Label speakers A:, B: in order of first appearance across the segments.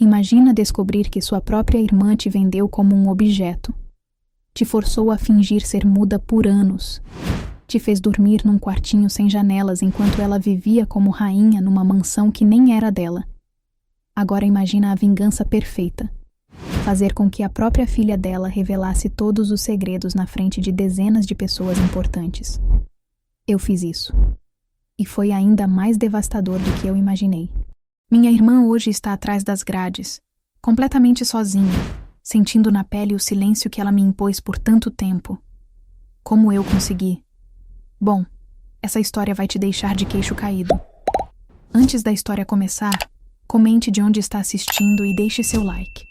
A: Imagina descobrir que sua própria irmã te vendeu como um objeto. Te forçou a fingir ser muda por anos. Te fez dormir num quartinho sem janelas enquanto ela vivia como rainha numa mansão que nem era dela. Agora imagina a vingança perfeita. Fazer com que a própria filha dela revelasse todos os segredos na frente de dezenas de pessoas importantes. Eu fiz isso. E foi ainda mais devastador do que eu imaginei. Minha irmã hoje está atrás das grades, completamente sozinha, sentindo na pele o silêncio que ela me impôs por tanto tempo. Como eu consegui? Bom, essa história vai te deixar de queixo caído. Antes da história começar, comente de onde está assistindo e deixe seu like.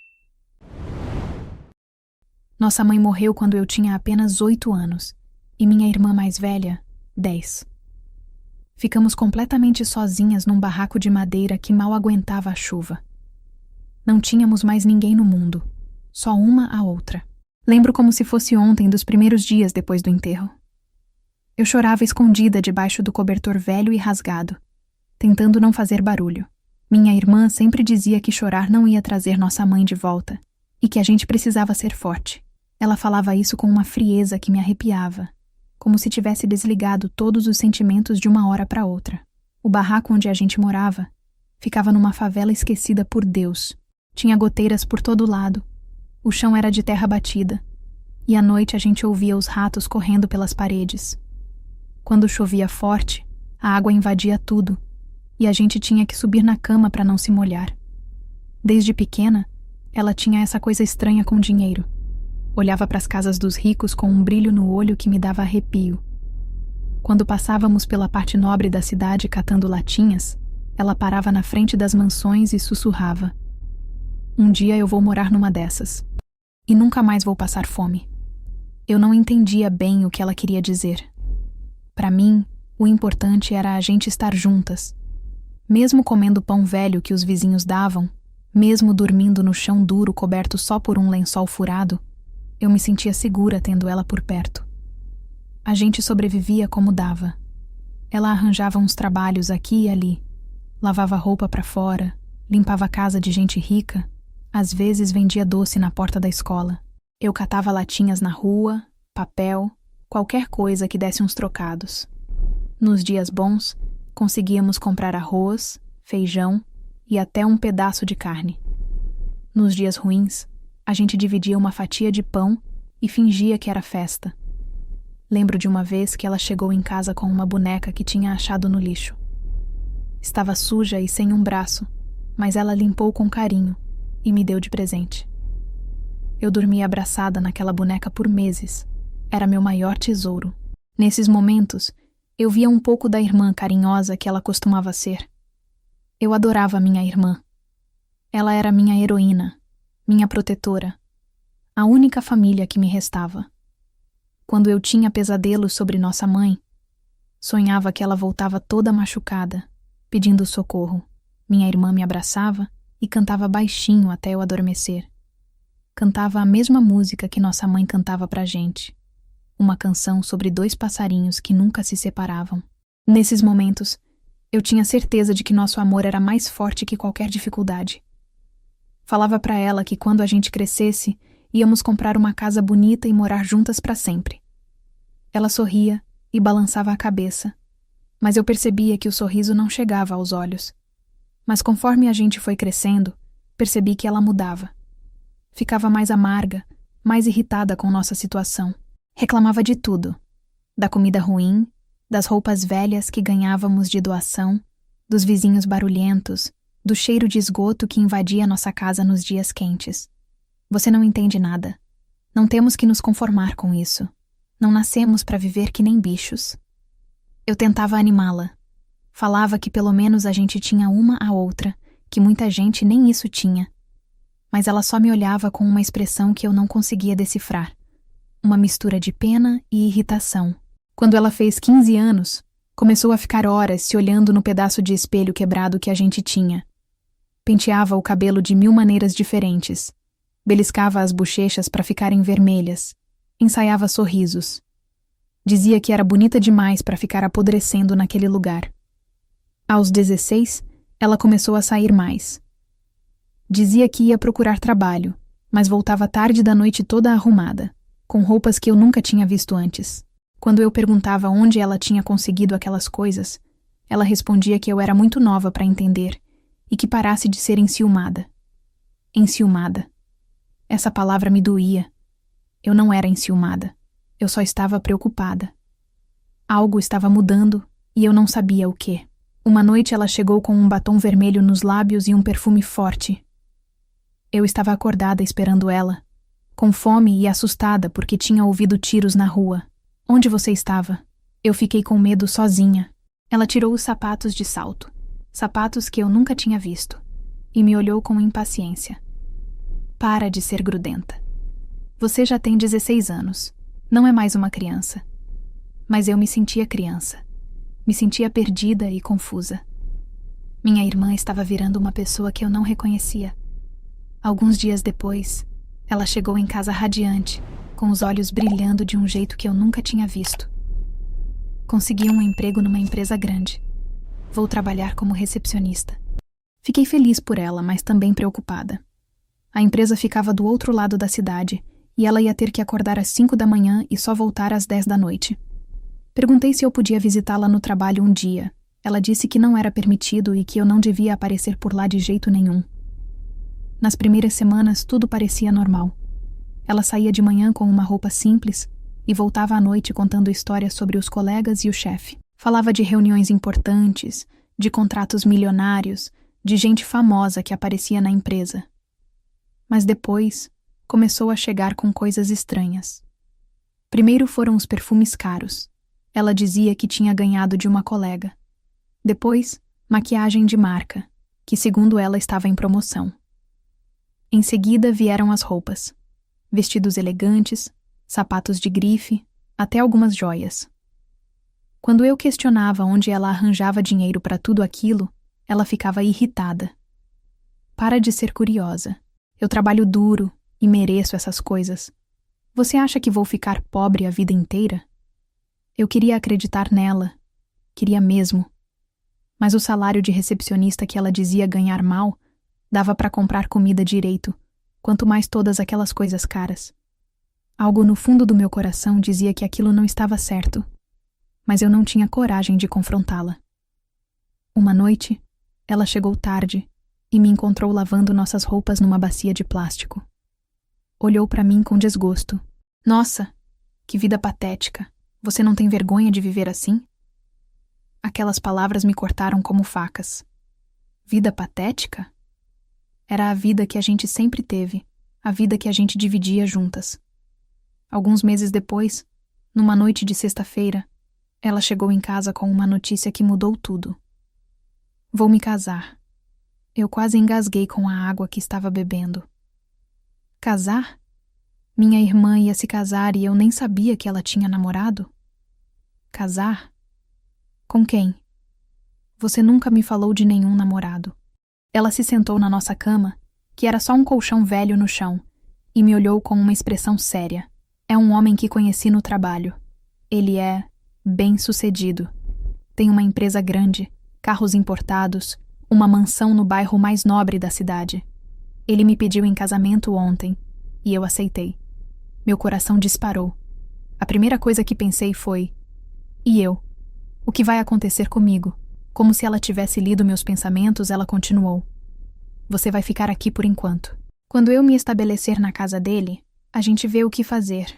A: Nossa mãe morreu quando eu tinha apenas 8 anos, e minha irmã mais velha, 10. Ficamos completamente sozinhas num barraco de madeira que mal aguentava a chuva. Não tínhamos mais ninguém no mundo, só uma a outra. Lembro como se fosse ontem dos primeiros dias depois do enterro. Eu chorava escondida debaixo do cobertor velho e rasgado, tentando não fazer barulho. Minha irmã sempre dizia que chorar não ia trazer nossa mãe de volta, e que a gente precisava ser forte. Ela falava isso com uma frieza que me arrepiava, como se tivesse desligado todos os sentimentos de uma hora para outra. O barraco onde a gente morava ficava numa favela esquecida por Deus. Tinha goteiras por todo lado. O chão era de terra batida. E à noite a gente ouvia os ratos correndo pelas paredes. Quando chovia forte, a água invadia tudo, e a gente tinha que subir na cama para não se molhar. Desde pequena, ela tinha essa coisa estranha com dinheiro. Olhava para as casas dos ricos com um brilho no olho que me dava arrepio. Quando passávamos pela parte nobre da cidade catando latinhas, ela parava na frente das mansões e sussurrava: "Um dia eu vou morar numa dessas. E nunca mais vou passar fome." Eu não entendia bem o que ela queria dizer. Para mim, o importante era a gente estar juntas. Mesmo comendo pão velho que os vizinhos davam, mesmo dormindo no chão duro coberto só por um lençol furado, eu me sentia segura tendo ela por perto. A gente sobrevivia como dava. Ela arranjava uns trabalhos aqui e ali, lavava roupa para fora, limpava a casa de gente rica, às vezes vendia doce na porta da escola. Eu catava latinhas na rua, papel, qualquer coisa que desse uns trocados. Nos dias bons, conseguíamos comprar arroz, feijão e até um pedaço de carne. Nos dias ruins, a gente dividia uma fatia de pão e fingia que era festa. Lembro de uma vez que ela chegou em casa com uma boneca que tinha achado no lixo. Estava suja e sem um braço, mas ela limpou com carinho e me deu de presente. Eu dormia abraçada naquela boneca por meses. Era meu maior tesouro. Nesses momentos, eu via um pouco da irmã carinhosa que ela costumava ser. Eu adorava minha irmã. Ela era minha heroína, minha protetora, a única família que me restava. Quando eu tinha pesadelos sobre nossa mãe, sonhava que ela voltava toda machucada, pedindo socorro. Minha irmã me abraçava e cantava baixinho até eu adormecer. Cantava a mesma música que nossa mãe cantava pra gente. Uma canção sobre 2 passarinhos que nunca se separavam. Nesses momentos, eu tinha certeza de que nosso amor era mais forte que qualquer dificuldade. Falava pra ela que quando a gente crescesse, íamos comprar uma casa bonita e morar juntas para sempre. Ela sorria e balançava a cabeça, mas eu percebia que o sorriso não chegava aos olhos. Mas conforme a gente foi crescendo, percebi que ela mudava. Ficava mais amarga, mais irritada com nossa situação. Reclamava de tudo. Da comida ruim, das roupas velhas que ganhávamos de doação, dos vizinhos barulhentos, do cheiro de esgoto que invadia nossa casa nos dias quentes. Você não entende nada. Não temos que nos conformar com isso. Não nascemos para viver que nem bichos. Eu tentava animá-la. Falava que pelo menos a gente tinha uma a outra, que muita gente nem isso tinha. Mas ela só me olhava com uma expressão que eu não conseguia decifrar. Uma mistura de pena e irritação. Quando ela fez 15 anos, começou a ficar horas se olhando no pedaço de espelho quebrado que a gente tinha. Penteava o cabelo de 1000 maneiras diferentes. Beliscava as bochechas para ficarem vermelhas. Ensaiava sorrisos. Dizia que era bonita demais para ficar apodrecendo naquele lugar. Aos 16, ela começou a sair mais. Dizia que ia procurar trabalho, mas voltava tarde da noite toda arrumada, com roupas que eu nunca tinha visto antes. Quando eu perguntava onde ela tinha conseguido aquelas coisas, ela respondia que eu era muito nova para entender e que parasse de ser enciumada. Enciumada. Essa palavra me doía. Eu não era enciumada. Eu só estava preocupada. Algo estava mudando e eu não sabia o quê. Uma noite ela chegou com um batom vermelho nos lábios e um perfume forte. Eu estava acordada esperando ela, com fome e assustada porque tinha ouvido tiros na rua. Onde você estava? Eu fiquei com medo sozinha. Ela tirou os sapatos de salto, sapatos que eu nunca tinha visto, e me olhou com impaciência. Para de ser grudenta. Você já tem 16 anos. Não é mais uma criança. Mas eu me sentia criança. Me sentia perdida e confusa. Minha irmã estava virando uma pessoa que eu não reconhecia. Alguns dias depois, ela chegou em casa radiante, com os olhos brilhando de um jeito que eu nunca tinha visto. Consegui um emprego numa empresa grande. Vou trabalhar como recepcionista. Fiquei feliz por ela, mas também preocupada. A empresa ficava do outro lado da cidade e ela ia ter que acordar às 5 da manhã e só voltar às 10 da noite. Perguntei se eu podia visitá-la no trabalho um dia. Ela disse que não era permitido e que eu não devia aparecer por lá de jeito nenhum. Nas primeiras semanas, tudo parecia normal. Ela saía de manhã com uma roupa simples e voltava à noite contando histórias sobre os colegas e o chefe. Falava de reuniões importantes, de contratos milionários, de gente famosa que aparecia na empresa. Mas depois, começou a chegar com coisas estranhas. Primeiro foram os perfumes caros. Ela dizia que tinha ganhado de uma colega. Depois, maquiagem de marca, que segundo ela estava em promoção. Em seguida vieram as roupas. Vestidos elegantes, sapatos de grife, até algumas joias. Quando eu questionava onde ela arranjava dinheiro para tudo aquilo, ela ficava irritada. Para de ser curiosa. Eu trabalho duro e mereço essas coisas. Você acha que vou ficar pobre a vida inteira? Eu queria acreditar nela. Queria mesmo. Mas o salário de recepcionista que ela dizia ganhar mal dava para comprar comida direito, quanto mais todas aquelas coisas caras. Algo no fundo do meu coração dizia que aquilo não estava certo, mas eu não tinha coragem de confrontá-la. Uma noite, ela chegou tarde e me encontrou lavando nossas roupas numa bacia de plástico. Olhou para mim com desgosto. Nossa, que vida patética! Você não tem vergonha de viver assim? Aquelas palavras me cortaram como facas. Vida patética? Era a vida que a gente sempre teve, a vida que a gente dividia juntas. Alguns meses depois, numa noite de sexta-feira, ela chegou em casa com uma notícia que mudou tudo. Vou me casar. Eu quase engasguei com a água que estava bebendo. Casar? Minha irmã ia se casar e eu nem sabia que ela tinha namorado? Casar? Com quem? Você nunca me falou de nenhum namorado. Ela se sentou na nossa cama, que era só um colchão velho no chão, e me olhou com uma expressão séria. É um homem que conheci no trabalho. Ele é bem-sucedido. Tem uma empresa grande, carros importados, uma mansão no bairro mais nobre da cidade. Ele me pediu em casamento ontem, e eu aceitei. Meu coração disparou. A primeira coisa que pensei foi: e eu? O que vai acontecer comigo? Como se ela tivesse lido meus pensamentos, ela continuou: você vai ficar aqui por enquanto. Quando eu me estabelecer na casa dele, a gente vê o que fazer.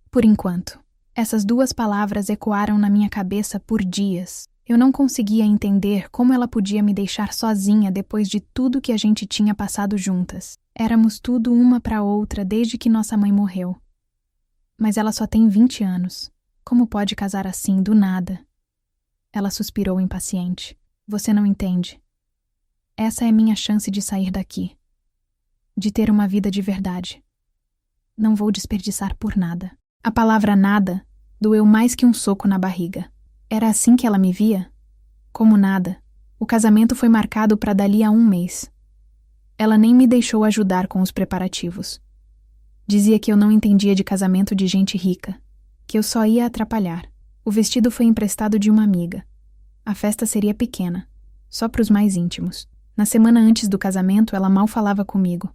A: Por enquanto. Essas duas palavras ecoaram na minha cabeça por dias. Eu não conseguia entender como ela podia me deixar sozinha depois de tudo que a gente tinha passado juntas. Éramos tudo uma para outra desde que nossa mãe morreu. Mas ela só tem 20 anos. Como pode casar assim, do nada? Ela suspirou impaciente. Você não entende. Essa é minha chance de sair daqui. De ter uma vida de verdade. Não vou desperdiçar por nada. A palavra nada doeu mais que um soco na barriga. Era assim que ela me via? Como nada. O casamento foi marcado para dali a 1 mês. Ela nem me deixou ajudar com os preparativos. Dizia que eu não entendia de casamento de gente rica, que eu só ia atrapalhar. O vestido foi emprestado de uma amiga. A festa seria pequena, só para os mais íntimos. Na semana antes do casamento, ela mal falava comigo.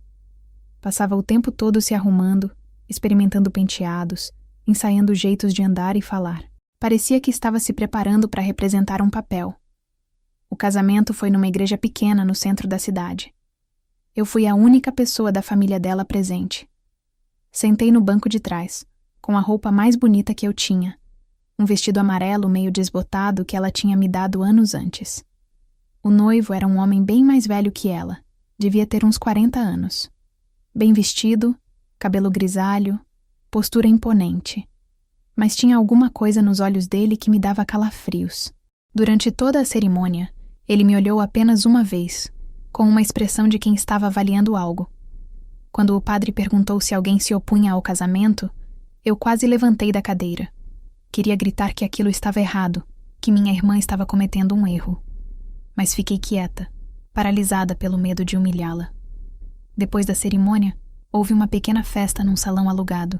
A: Passava o tempo todo se arrumando, experimentando penteados, ensaiando jeitos de andar e falar. Parecia que estava se preparando para representar um papel. O casamento foi numa igreja pequena no centro da cidade. Eu fui a única pessoa da família dela presente. Sentei no banco de trás, com a roupa mais bonita que eu tinha, um vestido amarelo meio desbotado que ela tinha me dado anos antes. O noivo era um homem bem mais velho que ela, devia ter uns 40 anos. Bem vestido, cabelo grisalho, postura imponente. Mas tinha alguma coisa nos olhos dele que me dava calafrios. Durante toda a cerimônia, ele me olhou apenas uma vez, com uma expressão de quem estava avaliando algo. Quando o padre perguntou se alguém se opunha ao casamento, eu quase levantei da cadeira. Queria gritar que aquilo estava errado, que minha irmã estava cometendo um erro. Mas fiquei quieta, paralisada pelo medo de humilhá-la. Depois da cerimônia, houve uma pequena festa num salão alugado.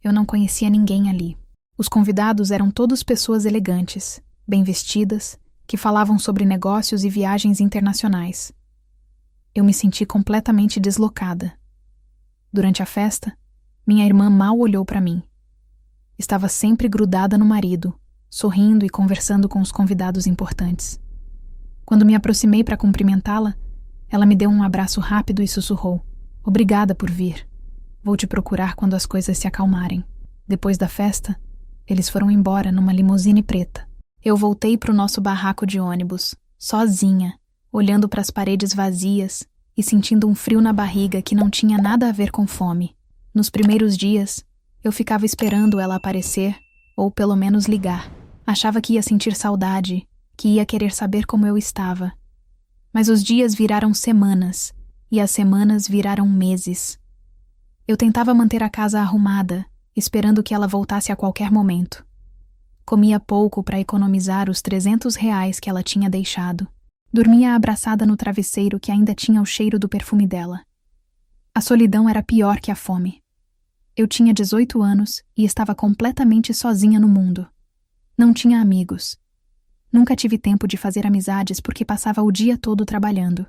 A: Eu não conhecia ninguém ali. Os convidados eram todos pessoas elegantes, bem vestidas, que falavam sobre negócios e viagens internacionais. Eu me senti completamente deslocada. Durante a festa, minha irmã mal olhou para mim. Estava sempre grudada no marido, sorrindo e conversando com os convidados importantes. Quando me aproximei para cumprimentá-la, ela me deu um abraço rápido e sussurrou: "Obrigada por vir. Vou te procurar quando as coisas se acalmarem." Depois da festa, eles foram embora numa limusine preta. Eu voltei para o nosso barraco de ônibus, sozinha, olhando para as paredes vazias e sentindo um frio na barriga que não tinha nada a ver com fome. Nos primeiros dias, eu ficava esperando ela aparecer, ou pelo menos ligar. Achava que ia sentir saudade, que ia querer saber como eu estava. Mas os dias viraram semanas, e as semanas viraram meses. Eu tentava manter a casa arrumada, esperando que ela voltasse a qualquer momento. Comia pouco para economizar os R$ 300 que ela tinha deixado. Dormia abraçada no travesseiro que ainda tinha o cheiro do perfume dela. A solidão era pior que a fome. Eu tinha 18 anos e estava completamente sozinha no mundo. Não tinha amigos. Nunca tive tempo de fazer amizades porque passava o dia todo trabalhando.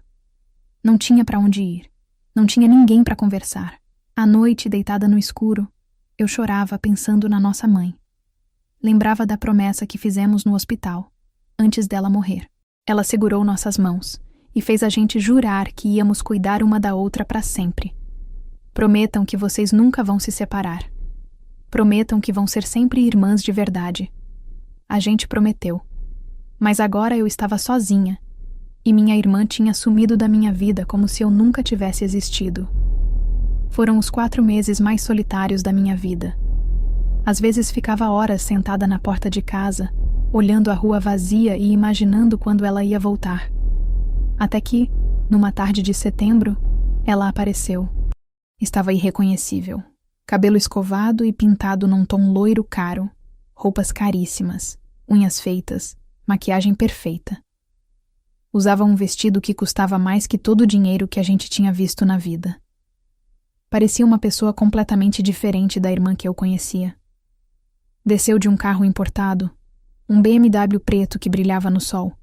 A: Não tinha para onde ir. Não tinha ninguém para conversar. À noite, deitada no escuro, eu chorava pensando na nossa mãe. Lembrava da promessa que fizemos no hospital, antes dela morrer. Ela segurou nossas mãos e fez a gente jurar que íamos cuidar uma da outra para sempre. Prometam que vocês nunca vão se separar. Prometam que vão ser sempre irmãs de verdade. A gente prometeu. Mas agora eu estava sozinha, e minha irmã tinha sumido da minha vida como se eu nunca tivesse existido. Foram os 4 meses mais solitários da minha vida. Às vezes ficava horas sentada na porta de casa, olhando a rua vazia e imaginando quando ela ia voltar. Até que, numa tarde de setembro, ela apareceu. Estava irreconhecível. Cabelo escovado e pintado num tom loiro caro, roupas caríssimas, unhas feitas, maquiagem perfeita. Usava um vestido que custava mais que todo o dinheiro que a gente tinha visto na vida. Parecia uma pessoa completamente diferente da irmã que eu conhecia. Desceu de um carro importado, um BMW preto que brilhava no sol,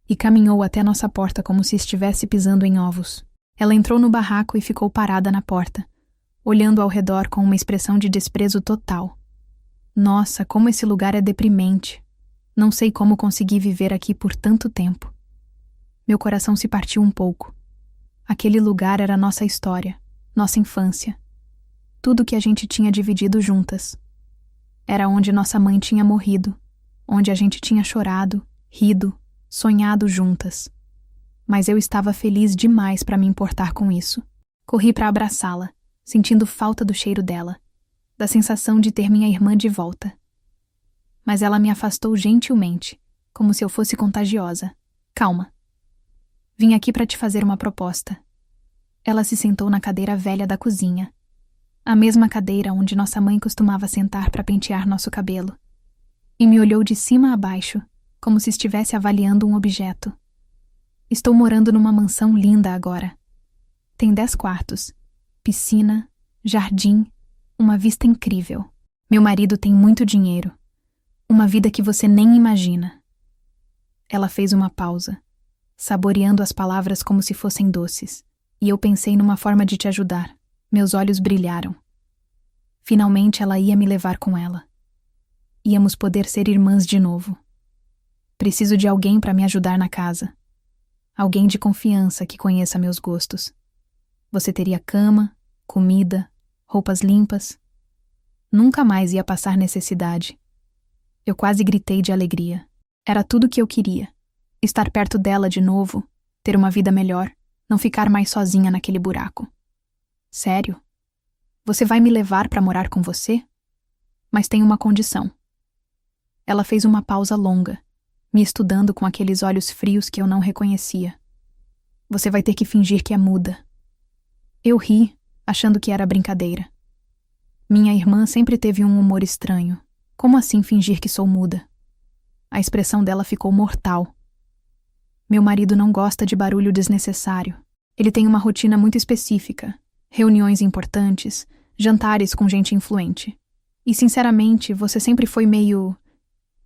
A: e caminhou até nossa porta como se estivesse pisando em ovos. Ela entrou no barraco e ficou parada na porta, olhando ao redor com uma expressão de desprezo total. Nossa, como esse lugar é deprimente. Não sei como consegui viver aqui por tanto tempo. Meu coração se partiu um pouco. Aquele lugar era nossa história, nossa infância. Tudo que a gente tinha dividido juntas. Era onde nossa mãe tinha morrido, onde a gente tinha chorado, rido, sonhado juntas. Mas eu estava feliz demais para me importar com isso. Corri para abraçá-la, sentindo falta do cheiro dela, da sensação de ter minha irmã de volta. Mas ela me afastou gentilmente, como se eu fosse contagiosa. Calma. Vim aqui para te fazer uma proposta. Ela se sentou na cadeira velha da cozinha, a mesma cadeira onde nossa mãe costumava sentar para pentear nosso cabelo, e me olhou de cima a baixo, como se estivesse avaliando um objeto. Estou morando numa mansão linda agora. Tem 10 quartos, piscina, jardim, uma vista incrível. Meu marido tem muito dinheiro. Uma vida que você nem imagina. Ela fez uma pausa. saboreando as palavras como se fossem doces, e eu pensei numa forma de te ajudar. Meus olhos brilharam. Finalmente ela ia me levar com ela. Íamos poder ser irmãs de novo. Preciso de alguém para me ajudar na casa. Alguém de confiança que conheça meus gostos. Você teria cama, comida, roupas limpas. Nunca mais ia passar necessidade. Eu quase gritei de alegria. Era tudo o que eu queria. Estar perto dela de novo, ter uma vida melhor, não ficar mais sozinha naquele buraco. Sério? Você vai me levar para morar com você? Mas tem uma condição. Ela fez uma pausa longa, me estudando com aqueles olhos frios que eu não reconhecia. Você vai ter que fingir que é muda. Eu ri, achando que era brincadeira. Minha irmã sempre teve um humor estranho. Como assim fingir que sou muda? A expressão dela ficou mortal. Meu marido não gosta de barulho desnecessário. Ele tem uma rotina muito específica. Reuniões importantes, jantares com gente influente. E, sinceramente, você sempre foi meio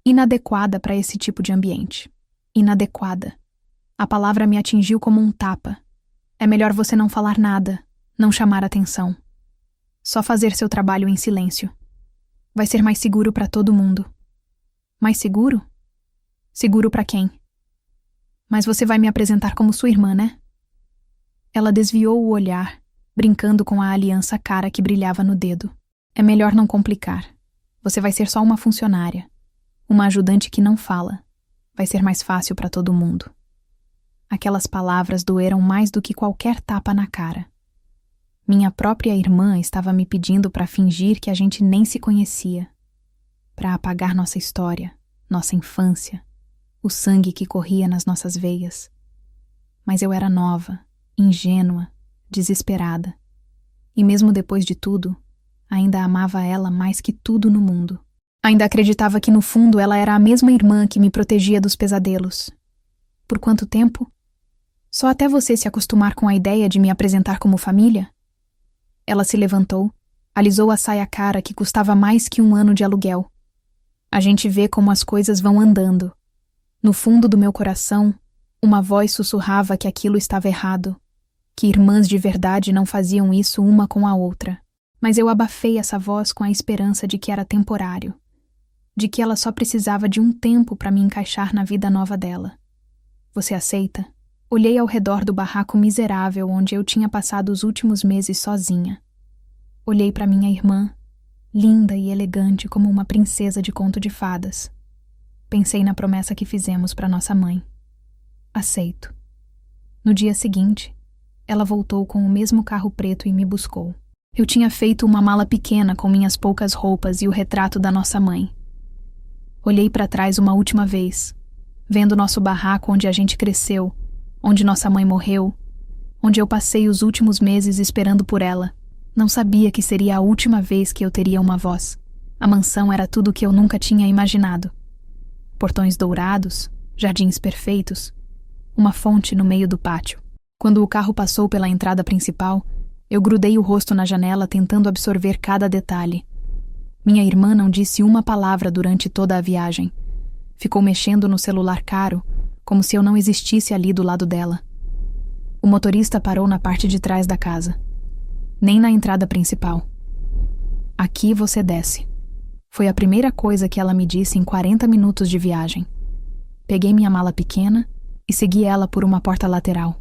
A: inadequada para esse tipo de ambiente. Inadequada. A palavra me atingiu como um tapa. É melhor você não falar nada, não chamar atenção. Só fazer seu trabalho em silêncio. Vai ser mais seguro para todo mundo. Mais seguro? Seguro para quem? Mas você vai me apresentar como sua irmã, né? Ela desviou o olhar, brincando com a aliança cara que brilhava no dedo. É melhor não complicar. Você vai ser só uma funcionária. Uma ajudante que não fala. Vai ser mais fácil para todo mundo. Aquelas palavras doeram mais do que qualquer tapa na cara. Minha própria irmã estava me pedindo para fingir que a gente nem se conhecia. Para apagar nossa história, nossa infância, o sangue que corria nas nossas veias. Mas eu era nova, ingênua, desesperada. E mesmo depois de tudo, ainda amava ela mais que tudo no mundo. Ainda acreditava que no fundo ela era a mesma irmã que me protegia dos pesadelos. Por quanto tempo? Só até você se acostumar com a ideia de me apresentar como família? Ela se levantou, alisou a saia cara que custava mais que 1 ano de aluguel. A gente vê como as coisas vão andando. No fundo do meu coração, uma voz sussurrava que aquilo estava errado, que irmãs de verdade não faziam isso uma com a outra. Mas eu abafei essa voz com a esperança de que era temporário, de que ela só precisava de um tempo para me encaixar na vida nova dela. Você aceita? Olhei ao redor do barraco miserável onde eu tinha passado os últimos meses sozinha. Olhei para minha irmã, linda e elegante como uma princesa de conto de fadas. Pensei na promessa que fizemos para nossa mãe. Aceito. No dia seguinte, ela voltou com o mesmo carro preto e me buscou. Eu tinha feito uma mala pequena com minhas poucas roupas e o retrato da nossa mãe. Olhei para trás uma última vez, vendo nosso barraco onde a gente cresceu, onde nossa mãe morreu, onde eu passei os últimos meses esperando por ela. Não sabia que seria a última vez que eu teria uma voz. A mansão era tudo o que eu nunca tinha imaginado. Portões dourados, jardins perfeitos, uma fonte no meio do pátio. Quando o carro passou pela entrada principal, eu grudei o rosto na janela tentando absorver cada detalhe. Minha irmã não disse uma palavra durante toda a viagem. Ficou mexendo no celular caro, como se eu não existisse ali do lado dela. O motorista parou na parte de trás da casa. Nem na entrada principal. Aqui você desce. Foi a primeira coisa que ela me disse em 40 minutos de viagem. Peguei minha mala pequena e segui ela por uma porta lateral.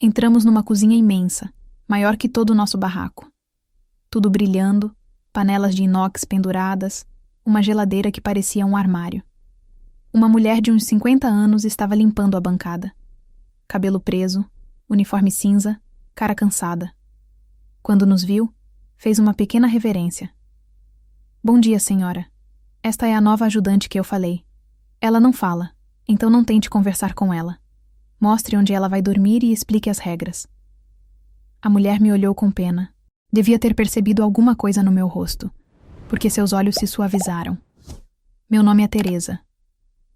A: Entramos numa cozinha imensa, maior que todo o nosso barraco. Tudo brilhando, panelas de inox penduradas, uma geladeira que parecia um armário. Uma mulher de uns 50 anos estava limpando a bancada. Cabelo preso, uniforme cinza, cara cansada. Quando nos viu, fez uma pequena reverência. Bom dia, senhora. Esta é a nova ajudante que eu falei. Ela não fala, então não tente conversar com ela. Mostre onde ela vai dormir e explique as regras. A mulher me olhou com pena. Devia ter percebido alguma coisa no meu rosto, porque seus olhos se suavizaram. Meu nome é Teresa.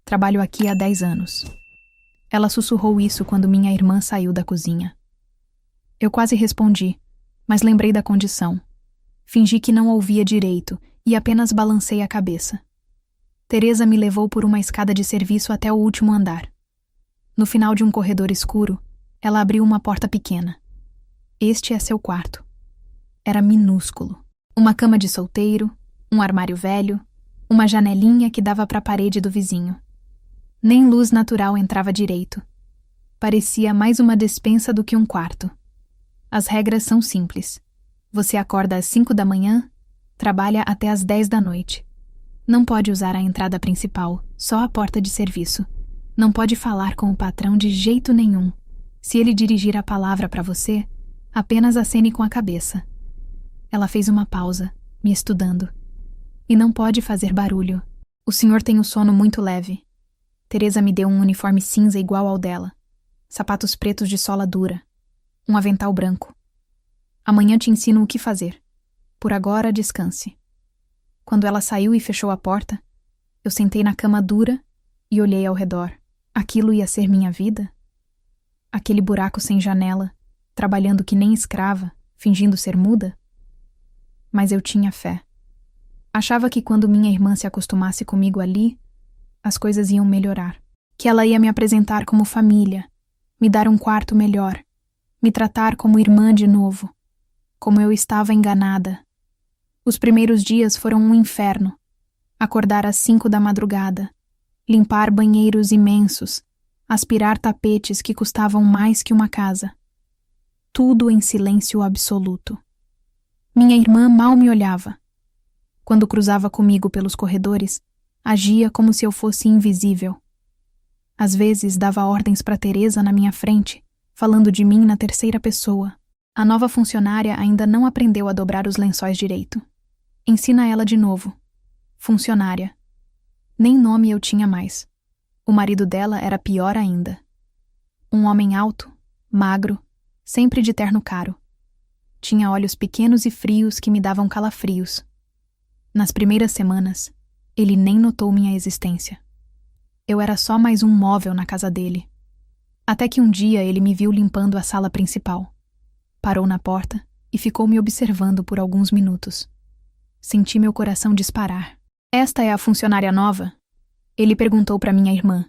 A: Trabalho aqui há 10 anos. Ela sussurrou isso quando minha irmã saiu da cozinha. Eu quase respondi, mas lembrei da condição. Fingi que não ouvia direito e apenas balancei a cabeça. Teresa me levou por uma escada de serviço até o último andar. No final de um corredor escuro, ela abriu uma porta pequena. Este é seu quarto. Era minúsculo. Uma cama de solteiro, um armário velho, uma janelinha que dava para a parede do vizinho. Nem luz natural entrava direito. Parecia mais uma despensa do que um quarto. As regras são simples. Você acorda às 5 da manhã, trabalha até às 10 da noite. Não pode usar a entrada principal, só a porta de serviço. Não pode falar com o patrão de jeito nenhum. Se ele dirigir a palavra para você, apenas acene com a cabeça. Ela fez uma pausa, me estudando. E não pode fazer barulho. O senhor tem o sono muito leve. Teresa me deu um uniforme cinza igual ao dela. Sapatos pretos de sola dura. Um avental branco. Amanhã te ensino o que fazer. Por agora, descanse. Quando ela saiu e fechou a porta, eu sentei na cama dura e olhei ao redor. Aquilo ia ser minha vida? Aquele buraco sem janela, trabalhando que nem escrava, fingindo ser muda? Mas eu tinha fé. Achava que quando minha irmã se acostumasse comigo ali, as coisas iam melhorar. Que ela ia me apresentar como família, me dar um quarto melhor, me tratar como irmã de novo. Como eu estava enganada. Os primeiros dias foram um inferno. Acordar às 5 da madrugada, limpar banheiros imensos, aspirar tapetes que custavam mais que uma casa. Tudo em silêncio absoluto. Minha irmã mal me olhava. Quando cruzava comigo pelos corredores, agia como se eu fosse invisível. Às vezes dava ordens para Teresa na minha frente, falando de mim na terceira pessoa. A nova funcionária ainda não aprendeu a dobrar os lençóis direito. Ensina ela de novo. Funcionária. Nem nome eu tinha mais. O marido dela era pior ainda. Um homem alto, magro, sempre de terno caro. Tinha olhos pequenos e frios que me davam calafrios. Nas primeiras semanas, ele nem notou minha existência. Eu era só mais um móvel na casa dele. Até que um dia ele me viu limpando a sala principal. Parou na porta e ficou me observando por alguns minutos. Senti meu coração disparar. Esta é a funcionária nova? Ele perguntou para minha irmã,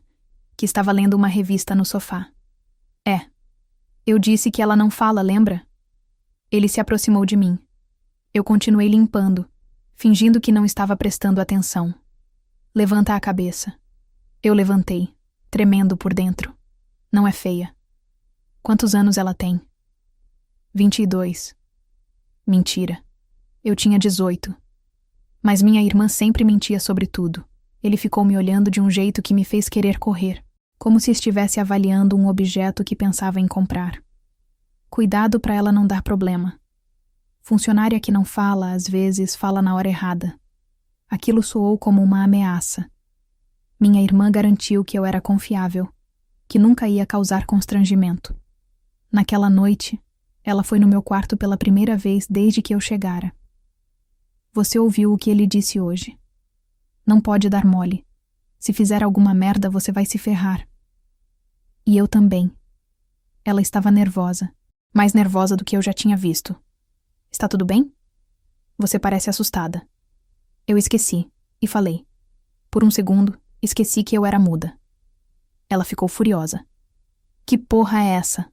A: que estava lendo uma revista no sofá. É. Eu disse que ela não fala, lembra? Ele se aproximou de mim. Eu continuei limpando, fingindo que não estava prestando atenção. Levanta a cabeça. Eu levantei, tremendo por dentro. Não é feia. Quantos anos ela tem? 22. Mentira. Eu tinha 18. Mas minha irmã sempre mentia sobre tudo. Ele ficou me olhando de um jeito que me fez querer correr, como se estivesse avaliando um objeto que pensava em comprar. Cuidado para ela não dar problema. Funcionária que não fala, às vezes, fala na hora errada. Aquilo soou como uma ameaça. Minha irmã garantiu que eu era confiável, que nunca ia causar constrangimento. Naquela noite, ela foi no meu quarto pela primeira vez desde que eu chegara. Você ouviu o que ele disse hoje. Não pode dar mole. Se fizer alguma merda, você vai se ferrar. E eu também. Ela estava nervosa, mais nervosa do que eu já tinha visto. Está tudo bem? Você parece assustada. Eu esqueci, e falei. Por um segundo, esqueci que eu era muda. Ela ficou furiosa. Que porra é essa?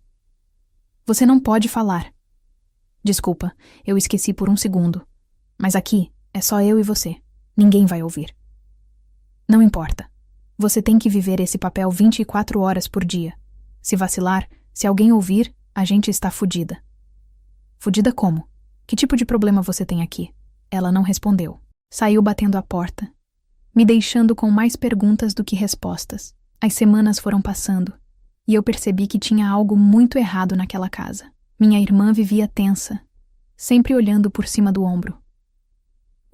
A: Você não pode falar. Desculpa, eu esqueci por um segundo. Mas aqui é só eu e você. Ninguém vai ouvir. Não importa. Você tem que viver esse papel 24 horas por dia. Se vacilar, se alguém ouvir, a gente está fudida. Fudida como? Que tipo de problema você tem aqui? Ela não respondeu. Saiu batendo a porta, me deixando com mais perguntas do que respostas. As semanas foram passando. E eu percebi que tinha algo muito errado naquela casa. Minha irmã vivia tensa, sempre olhando por cima do ombro.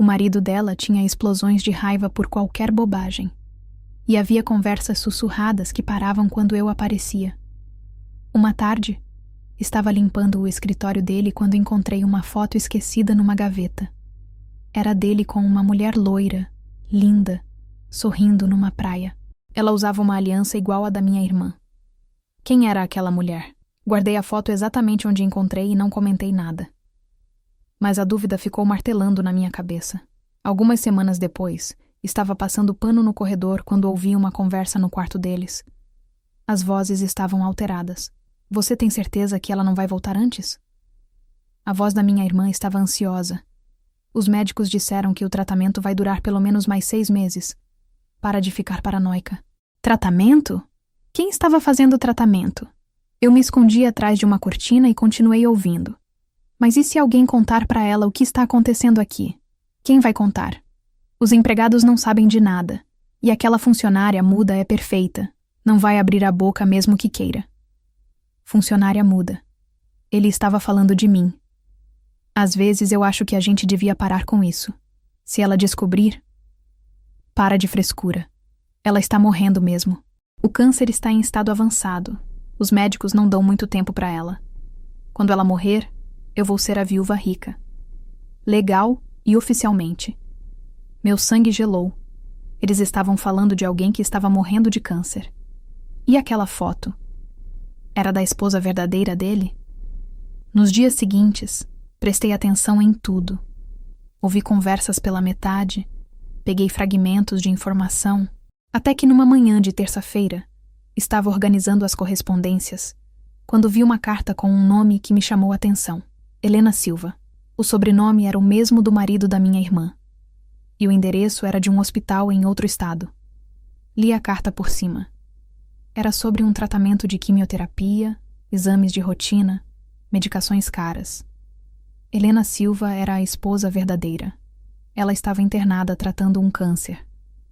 A: O marido dela tinha explosões de raiva por qualquer bobagem. E havia conversas sussurradas que paravam quando eu aparecia. Uma tarde, estava limpando o escritório dele quando encontrei uma foto esquecida numa gaveta. Era dele com uma mulher loira, linda, sorrindo numa praia. Ela usava uma aliança igual à da minha irmã. Quem era aquela mulher? Guardei a foto exatamente onde encontrei e não comentei nada. Mas a dúvida ficou martelando na minha cabeça. Algumas semanas depois, estava passando pano no corredor quando ouvi uma conversa no quarto deles. As vozes estavam alteradas. Você tem certeza que ela não vai voltar antes? A voz da minha irmã estava ansiosa. Os médicos disseram que o tratamento vai durar pelo menos mais 6 meses. Para de ficar paranoica. Tratamento? Quem estava fazendo o tratamento? Eu me escondi atrás de uma cortina e continuei ouvindo. Mas e se alguém contar para ela o que está acontecendo aqui? Quem vai contar? Os empregados não sabem de nada. E aquela funcionária muda é perfeita. Não vai abrir a boca mesmo que queira. Funcionária muda. Ele estava falando de mim. Às vezes eu acho que a gente devia parar com isso. Se ela descobrir... Para de frescura. Ela está morrendo mesmo. O câncer está em estado avançado. Os médicos não dão muito tempo para ela. Quando ela morrer, eu vou ser a viúva rica. Legal e oficialmente. Meu sangue gelou. Eles estavam falando de alguém que estava morrendo de câncer. E aquela foto? Era da esposa verdadeira dele? Nos dias seguintes, prestei atenção em tudo. Ouvi conversas pela metade, peguei fragmentos de informação, até que numa manhã de terça-feira, estava organizando as correspondências, quando vi uma carta com um nome que me chamou a atenção. Helena Silva. O sobrenome era o mesmo do marido da minha irmã. E o endereço era de um hospital em outro estado. Li a carta por cima. Era sobre um tratamento de quimioterapia, exames de rotina, medicações caras. Helena Silva era a esposa verdadeira. Ela estava internada tratando um câncer,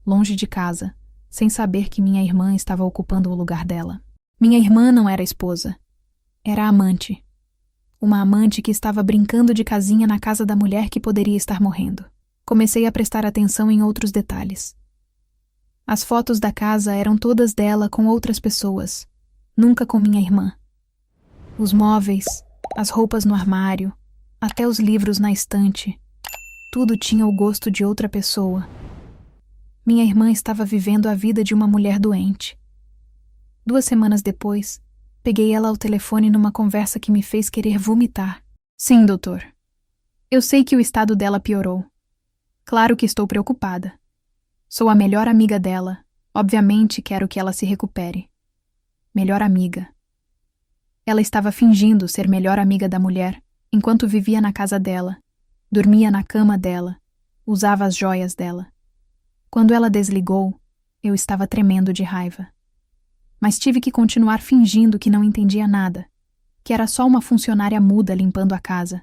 A: longe de casa, sem saber que minha irmã estava ocupando o lugar dela. Minha irmã não era esposa. Era amante. Uma amante que estava brincando de casinha na casa da mulher que poderia estar morrendo. Comecei a prestar atenção em outros detalhes. As fotos da casa eram todas dela com outras pessoas, nunca com minha irmã. Os móveis, as roupas no armário, até os livros na estante, tudo tinha o gosto de outra pessoa. Minha irmã estava vivendo a vida de uma mulher doente. 2 semanas depois, peguei ela ao telefone numa conversa que me fez querer vomitar. Sim, doutor. Eu sei que o estado dela piorou. Claro que estou preocupada. Sou a melhor amiga dela. Obviamente quero que ela se recupere. Melhor amiga. Ela estava fingindo ser melhor amiga da mulher, enquanto vivia na casa dela, dormia na cama dela, usava as joias dela. Quando ela desligou, eu estava tremendo de raiva. Mas tive que continuar fingindo que não entendia nada, que era só uma funcionária muda limpando a casa.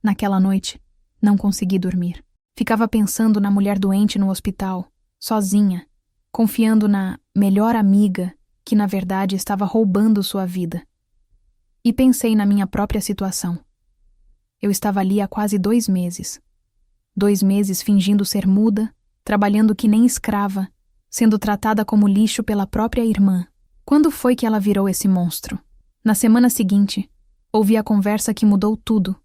A: Naquela noite, não consegui dormir. Ficava pensando na mulher doente no hospital, sozinha, confiando na melhor amiga que, na verdade, estava roubando sua vida. E pensei na minha própria situação. Eu estava ali há quase 2 meses. 2 meses fingindo ser muda, trabalhando que nem escrava, sendo tratada como lixo pela própria irmã. Quando foi que ela virou esse monstro? Na semana seguinte, ouvi a conversa que mudou tudo.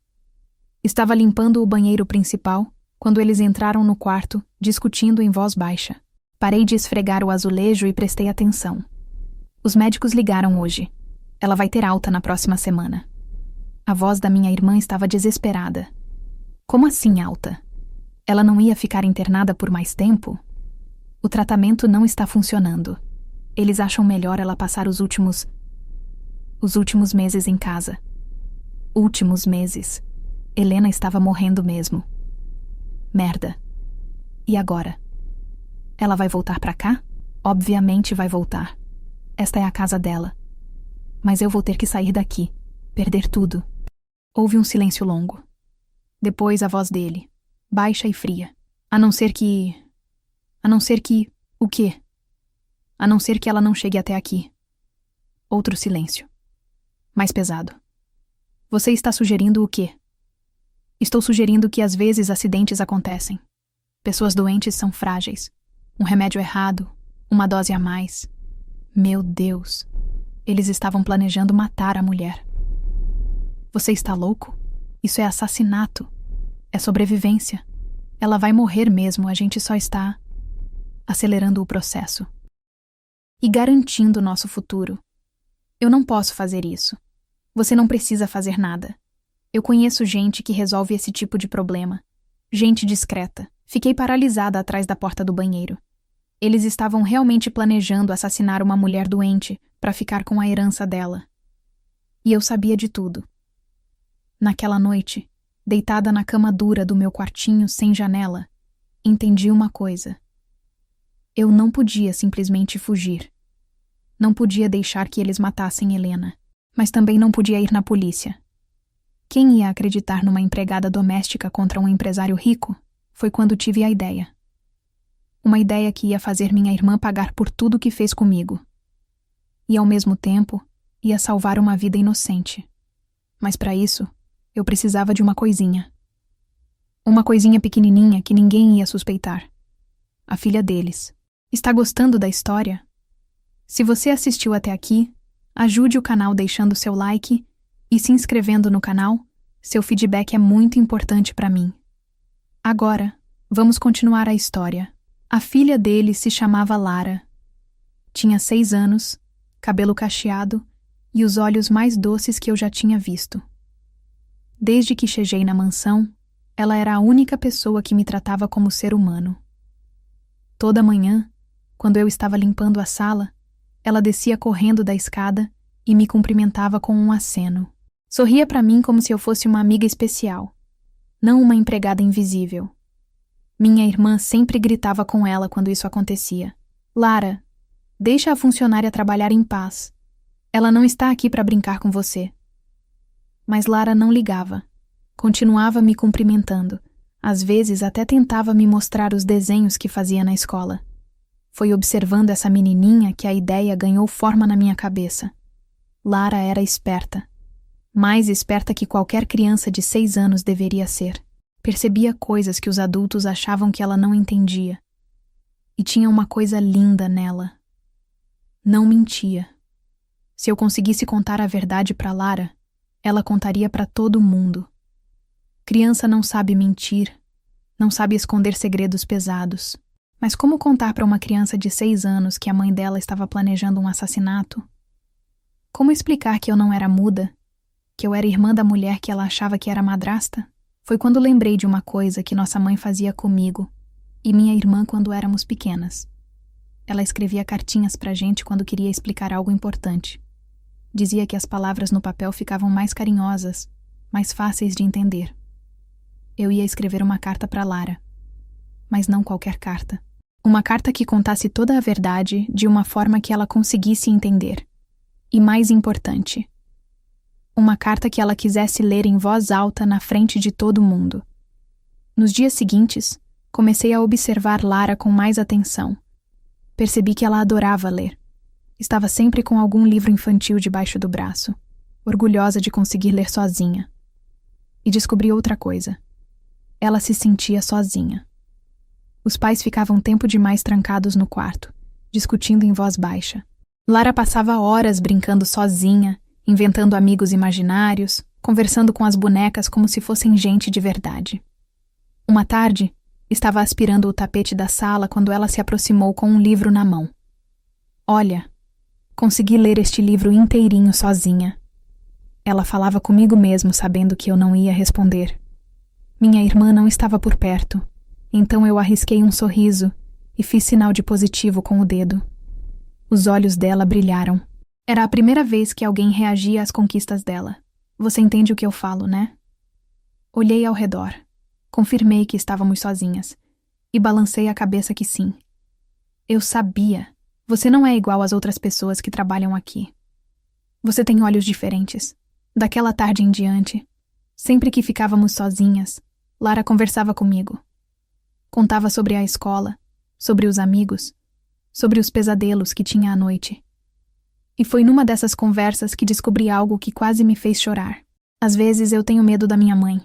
A: Estava limpando o banheiro principal, quando eles entraram no quarto, discutindo em voz baixa. Parei de esfregar o azulejo e prestei atenção. Os médicos ligaram hoje. Ela vai ter alta na próxima semana. A voz da minha irmã estava desesperada. Como assim alta? Ela não ia ficar internada por mais tempo? O tratamento não está funcionando. Eles acham melhor ela passar os últimos meses em casa. Últimos meses. Helena estava morrendo mesmo. Merda. E agora? Ela vai voltar pra cá? Obviamente vai voltar. Esta é a casa dela. Mas eu vou ter que sair daqui. Perder tudo. Houve um silêncio longo. Depois a voz dele, baixa e fria. A não ser que... O quê? A não ser que ela não chegue até aqui. Outro silêncio. Mais pesado. Você está sugerindo o quê? Estou sugerindo que às vezes acidentes acontecem. Pessoas doentes são frágeis. Um remédio errado, uma dose a mais. Meu Deus. Eles estavam planejando matar a mulher. Você está louco? Isso é assassinato. É sobrevivência. Ela vai morrer mesmo, a gente só está acelerando o processo. E garantindo nosso futuro. Eu não posso fazer isso. Você não precisa fazer nada. Eu conheço gente que resolve esse tipo de problema. Gente discreta. Fiquei paralisada atrás da porta do banheiro. Eles estavam realmente planejando assassinar uma mulher doente para ficar com a herança dela. E eu sabia de tudo. Naquela noite, deitada na cama dura do meu quartinho sem janela, entendi uma coisa. Eu não podia simplesmente fugir. Não podia deixar que eles matassem Helena, mas também não podia ir na polícia. Quem ia acreditar numa empregada doméstica contra um empresário rico? Foi quando tive a ideia. Uma ideia que ia fazer minha irmã pagar por tudo que fez comigo. E, ao mesmo tempo, ia salvar uma vida inocente. Mas para isso, eu precisava de uma coisinha. Uma coisinha pequenininha que ninguém ia suspeitar. A filha deles. Está gostando da história? Se você assistiu até aqui, ajude o canal deixando seu like e se inscrevendo no canal. Seu feedback é muito importante para mim. Agora, vamos continuar a história. A filha dele se chamava Lara. Tinha 6 anos, cabelo cacheado e os olhos mais doces que eu já tinha visto. Desde que cheguei na mansão, ela era a única pessoa que me tratava como ser humano. Toda manhã, quando eu estava limpando a sala, ela descia correndo da escada e me cumprimentava com um aceno. Sorria para mim como se eu fosse uma amiga especial, não uma empregada invisível. Minha irmã sempre gritava com ela quando isso acontecia. Lara, deixa a funcionária trabalhar em paz. Ela não está aqui para brincar com você. Mas Lara não ligava. Continuava me cumprimentando. Às vezes até tentava me mostrar os desenhos que fazia na escola. Foi observando essa menininha que a ideia ganhou forma na minha cabeça. Lara era esperta. Mais esperta que qualquer criança de 6 anos deveria ser. Percebia coisas que os adultos achavam que ela não entendia. E tinha uma coisa linda nela. Não mentia. Se eu conseguisse contar a verdade para Lara, ela contaria para todo mundo. Criança não sabe mentir, não sabe esconder segredos pesados. Mas como contar para uma criança de 6 anos que a mãe dela estava planejando um assassinato? Como explicar que eu não era muda? Que eu era irmã da mulher que ela achava que era madrasta? Foi quando lembrei de uma coisa que nossa mãe fazia comigo e minha irmã quando éramos pequenas. Ela escrevia cartinhas pra gente quando queria explicar algo importante. Dizia que as palavras no papel ficavam mais carinhosas, mais fáceis de entender. Eu ia escrever uma carta para Lara. Mas não qualquer carta. Uma carta que contasse toda a verdade de uma forma que ela conseguisse entender. E mais importante, uma carta que ela quisesse ler em voz alta na frente de todo mundo. Nos dias seguintes, comecei a observar Lara com mais atenção. Percebi que ela adorava ler. Estava sempre com algum livro infantil debaixo do braço, orgulhosa de conseguir ler sozinha. E descobri outra coisa. Ela se sentia sozinha. Os pais ficavam tempo demais trancados no quarto, discutindo em voz baixa. Lara passava horas brincando sozinha, inventando amigos imaginários, conversando com as bonecas como se fossem gente de verdade. Uma tarde, estava aspirando o tapete da sala quando ela se aproximou com um livro na mão. Olha, consegui ler este livro inteirinho sozinha. Ela falava comigo mesmo, sabendo que eu não ia responder. Minha irmã não estava por perto, então eu arrisquei um sorriso e fiz sinal de positivo com o dedo. Os olhos dela brilharam. Era a primeira vez que alguém reagia às conquistas dela. Você entende o que eu falo, né? Olhei ao redor. Confirmei que estávamos sozinhas. E balancei a cabeça que sim. Eu sabia. Você não é igual às outras pessoas que trabalham aqui. Você tem olhos diferentes. Daquela tarde em diante, sempre que ficávamos sozinhas, Lara conversava comigo. Contava sobre a escola, sobre os amigos, sobre os pesadelos que tinha à noite. E foi numa dessas conversas que descobri algo que quase me fez chorar. Às vezes eu tenho medo da minha mãe.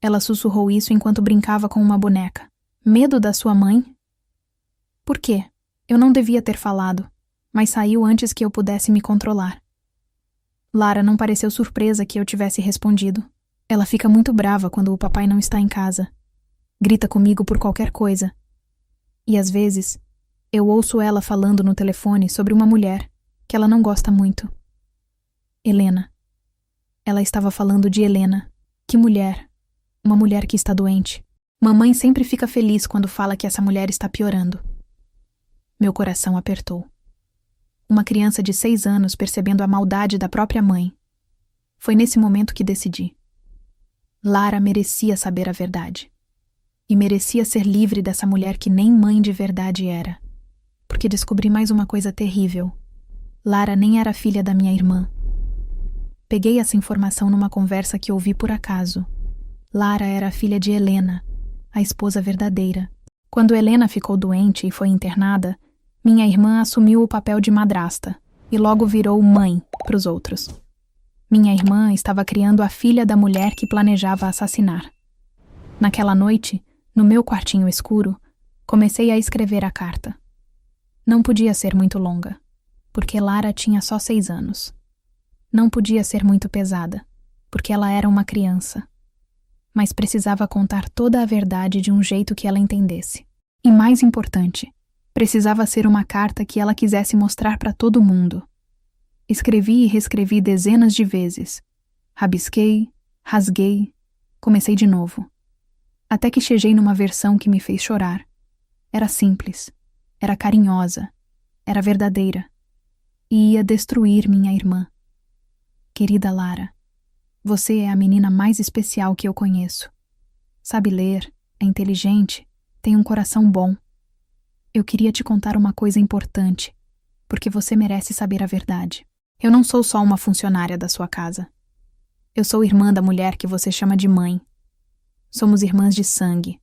A: Ela sussurrou isso enquanto brincava com uma boneca. Medo da sua mãe? Por quê? Eu não devia ter falado, mas saiu antes que eu pudesse me controlar. Lara não pareceu surpresa que eu tivesse respondido. Ela fica muito brava quando o papai não está em casa. Grita comigo por qualquer coisa. E às vezes, eu ouço ela falando no telefone sobre uma mulher que ela não gosta muito. Helena. Ela estava falando de Helena. Que mulher? Uma mulher que está doente. Mamãe sempre fica feliz quando fala que essa mulher está piorando. Meu coração apertou. Uma criança de 6 anos percebendo a maldade da própria mãe. Foi nesse momento que decidi. Lara merecia saber a verdade. E merecia ser livre dessa mulher que nem mãe de verdade era. Porque descobri mais uma coisa terrível. Lara nem era filha da minha irmã. Peguei essa informação numa conversa que ouvi por acaso. Lara era a filha de Helena, a esposa verdadeira. Quando Helena ficou doente e foi internada, minha irmã assumiu o papel de madrasta e logo virou mãe para os outros. Minha irmã estava criando a filha da mulher que planejava assassinar. Naquela noite, no meu quartinho escuro, comecei a escrever a carta. Não podia ser muito longa, porque Lara tinha só 6 anos. Não podia ser muito pesada, porque ela era uma criança. Mas precisava contar toda a verdade de um jeito que ela entendesse. E mais importante, precisava ser uma carta que ela quisesse mostrar para todo mundo. Escrevi e reescrevi dezenas de vezes. Rabisquei, rasguei, comecei de novo. Até que cheguei numa versão que me fez chorar. Era simples, era carinhosa, era verdadeira. E ia destruir minha irmã. Querida Lara, você é a menina mais especial que eu conheço. Sabe ler, é inteligente, tem um coração bom. Eu queria te contar uma coisa importante, porque você merece saber a verdade. Eu não sou só uma funcionária da sua casa. Eu sou irmã da mulher que você chama de mãe. Somos irmãs de sangue,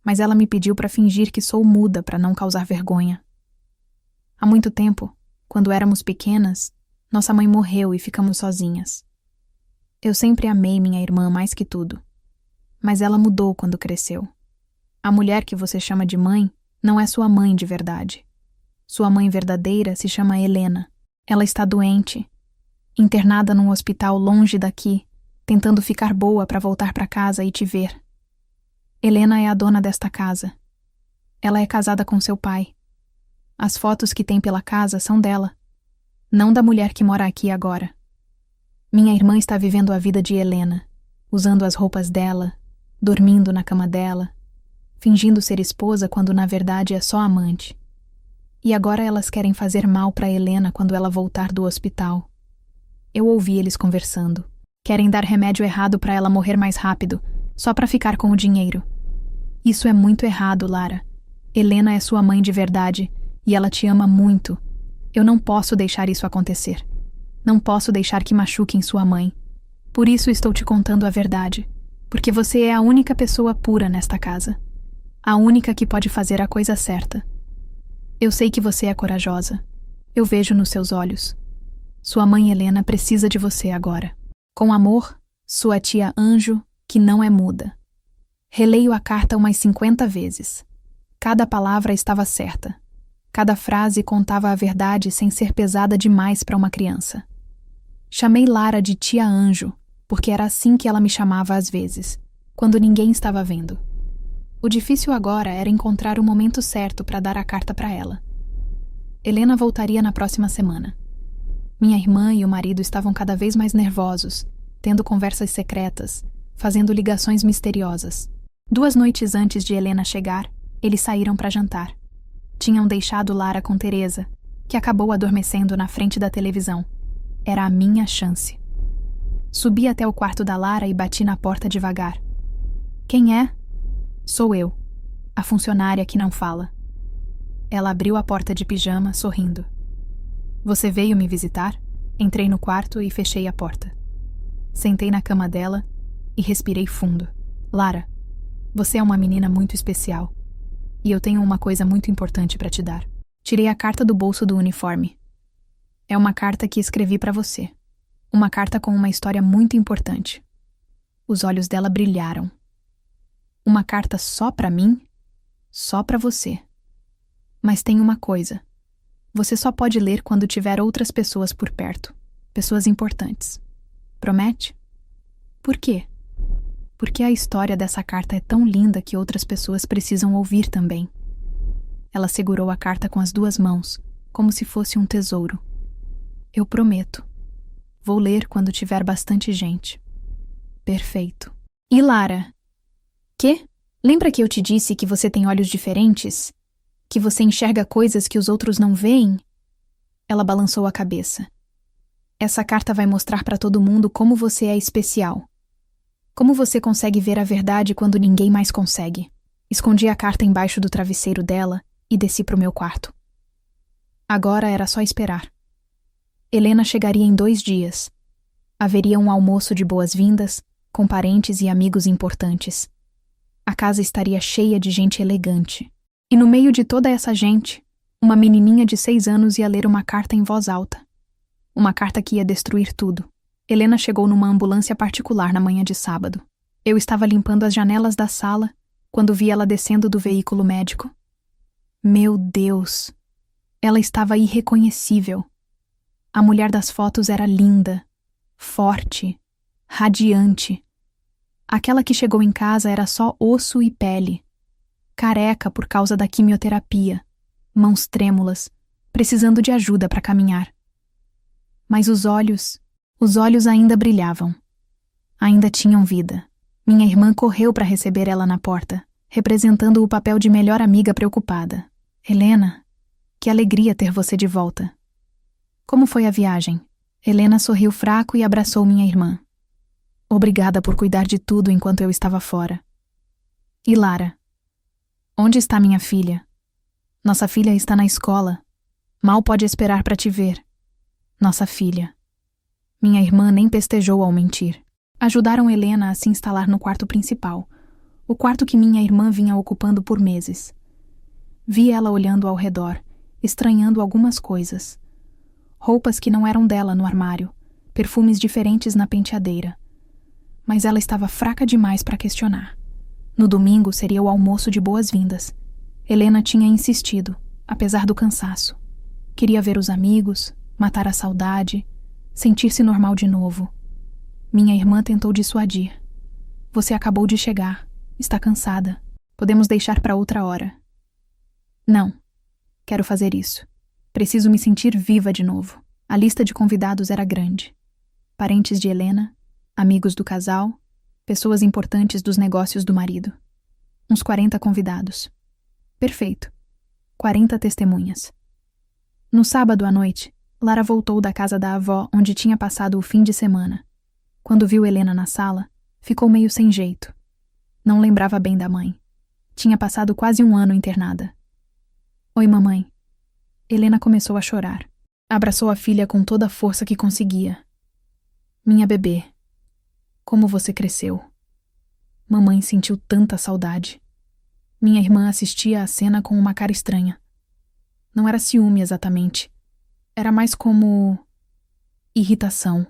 A: mas ela me pediu para fingir que sou muda para não causar vergonha. Há muito tempo, quando éramos pequenas, nossa mãe morreu e ficamos sozinhas. Eu sempre amei minha irmã mais que tudo, mas ela mudou quando cresceu. A mulher que você chama de mãe não é sua mãe de verdade. Sua mãe verdadeira se chama Helena. Ela está doente, internada num hospital longe daqui, tentando ficar boa para voltar para casa e te ver. Helena é a dona desta casa. Ela é casada com seu pai. As fotos que tem pela casa são dela, não da mulher que mora aqui agora. Minha irmã está vivendo a vida de Helena, usando as roupas dela, dormindo na cama dela, fingindo ser esposa quando na verdade é só amante. E agora elas querem fazer mal para Helena quando ela voltar do hospital. Eu ouvi eles conversando. Querem dar remédio errado para ela morrer mais rápido, só para ficar com o dinheiro. Isso é muito errado, Lara. Helena é sua mãe de verdade e ela te ama muito. Eu não posso deixar isso acontecer. Não posso deixar que machuquem sua mãe. Por isso estou te contando a verdade, porque você é a única pessoa pura nesta casa. A única que pode fazer a coisa certa. Eu sei que você é corajosa. Eu vejo nos seus olhos. Sua mãe Helena precisa de você agora. Com amor, sua tia Anjo, que não é muda. Releio a carta umas 50 vezes. Cada palavra estava certa. Cada frase contava a verdade sem ser pesada demais para uma criança. Chamei Lara de tia Anjo, porque era assim que ela me chamava às vezes, quando ninguém estava vendo. O difícil agora era encontrar o momento certo para dar a carta para ela. Helena voltaria na próxima semana. Minha irmã e o marido estavam cada vez mais nervosos, tendo conversas secretas, fazendo ligações misteriosas. 2 noites antes de Helena chegar, eles saíram para jantar. Tinham deixado Lara com Teresa, que acabou adormecendo na frente da televisão. Era a minha chance. Subi até o quarto da Lara e bati na porta devagar. Quem é? Sou eu, a funcionária que não fala. Ela abriu a porta de pijama, sorrindo. Você veio me visitar? Entrei no quarto e fechei a porta. Sentei na cama dela e respirei fundo. Lara, você é uma menina muito especial. E eu tenho uma coisa muito importante para te dar. Tirei a carta do bolso do uniforme. É uma carta que escrevi para você. Uma carta com uma história muito importante. Os olhos dela brilharam. Uma carta só para mim? Só para você. Mas tem uma coisa. Você só pode ler quando tiver outras pessoas por perto. Pessoas importantes. Promete? Por quê? Porque a história dessa carta é tão linda que outras pessoas precisam ouvir também. Ela segurou a carta com as 2 mãos, como se fosse um tesouro. Eu prometo. Vou ler quando tiver bastante gente. Perfeito. E Lara? Quê? Lembra que eu te disse que você tem olhos diferentes? Que você enxerga coisas que os outros não veem? Ela balançou a cabeça. Essa carta vai mostrar para todo mundo como você é especial. Como você consegue ver a verdade quando ninguém mais consegue. Escondi a carta embaixo do travesseiro dela e desci para o meu quarto. Agora era só esperar. Helena chegaria em 2 dias. Haveria um almoço de boas-vindas, com parentes e amigos importantes. A casa estaria cheia de gente elegante. E no meio de toda essa gente, uma menininha de 6 anos ia ler uma carta em voz alta. Uma carta que ia destruir tudo. Helena chegou numa ambulância particular na manhã de sábado. Eu estava limpando as janelas da sala quando vi ela descendo do veículo médico. Meu Deus! Ela estava irreconhecível. A mulher das fotos era linda, forte, radiante. Aquela que chegou em casa era só osso e pele. Careca por causa da quimioterapia, mãos trêmulas, precisando de ajuda para caminhar. Mas os olhos ainda brilhavam. Ainda tinham vida. Minha irmã correu para receber ela na porta, representando o papel de melhor amiga preocupada. Helena, que alegria ter você de volta. Como foi a viagem? Helena sorriu fraco e abraçou minha irmã. Obrigada por cuidar de tudo enquanto eu estava fora. E Lara? Onde está minha filha? Nossa filha está na escola. Mal pode esperar para te ver. Nossa filha. Minha irmã nem pestejou ao mentir. Ajudaram Helena a se instalar no quarto principal, o quarto que minha irmã vinha ocupando por meses. Vi ela olhando ao redor, estranhando algumas coisas. Roupas que não eram dela no armário, perfumes diferentes na penteadeira. Mas ela estava fraca demais para questionar. No domingo seria o almoço de boas-vindas. Helena tinha insistido, apesar do cansaço. Queria ver os amigos, matar a saudade, sentir-se normal de novo. Minha irmã tentou dissuadir. Você acabou de chegar. Está cansada. Podemos deixar para outra hora. Não. Quero fazer isso. Preciso me sentir viva de novo. A lista de convidados era grande. Parentes de Helena, amigos do casal, pessoas importantes dos negócios do marido. Uns 40 convidados. Perfeito. 40 testemunhas. No sábado à noite, Lara voltou da casa da avó onde tinha passado o fim de semana. Quando viu Helena na sala, ficou meio sem jeito. Não lembrava bem da mãe. Tinha passado quase 1 ano internada. Oi, mamãe. Helena começou a chorar. Abraçou a filha com toda a força que conseguia. Minha bebê. Como você cresceu. Mamãe sentiu tanta saudade. Minha irmã assistia à cena com uma cara estranha. Não era ciúme exatamente. Era mais como irritação.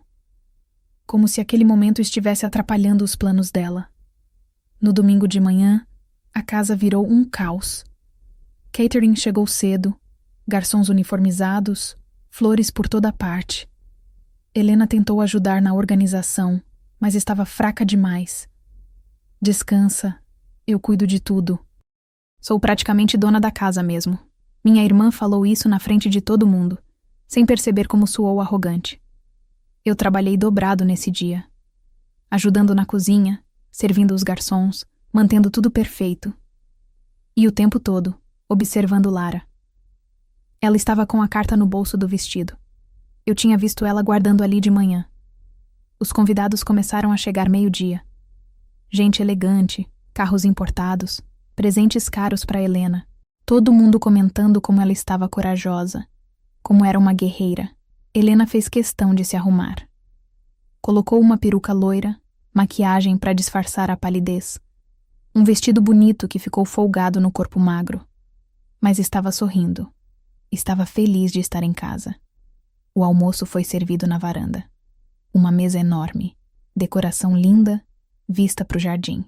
A: Como se aquele momento estivesse atrapalhando os planos dela. No domingo de manhã, a casa virou um caos. Catering chegou cedo, garçons uniformizados, flores por toda parte. Helena tentou ajudar na organização, mas estava fraca demais. Descansa, eu cuido de tudo. Sou praticamente dona da casa mesmo. Minha irmã falou isso na frente de todo mundo, sem perceber como soou arrogante. Eu trabalhei dobrado nesse dia, ajudando na cozinha, servindo os garçons, mantendo tudo perfeito. E o tempo todo, observando Lara. Ela estava com a carta no bolso do vestido. Eu tinha visto ela guardando ali de manhã. Os convidados começaram a chegar 12:00. Gente elegante, carros importados, presentes caros para Helena. Todo mundo comentando como ela estava corajosa, como era uma guerreira. Helena fez questão de se arrumar. Colocou uma peruca loira, maquiagem para disfarçar a palidez. Um vestido bonito que ficou folgado no corpo magro. Mas estava sorrindo. Estava feliz de estar em casa. O almoço foi servido na varanda. Uma mesa enorme, decoração linda, vista para o jardim.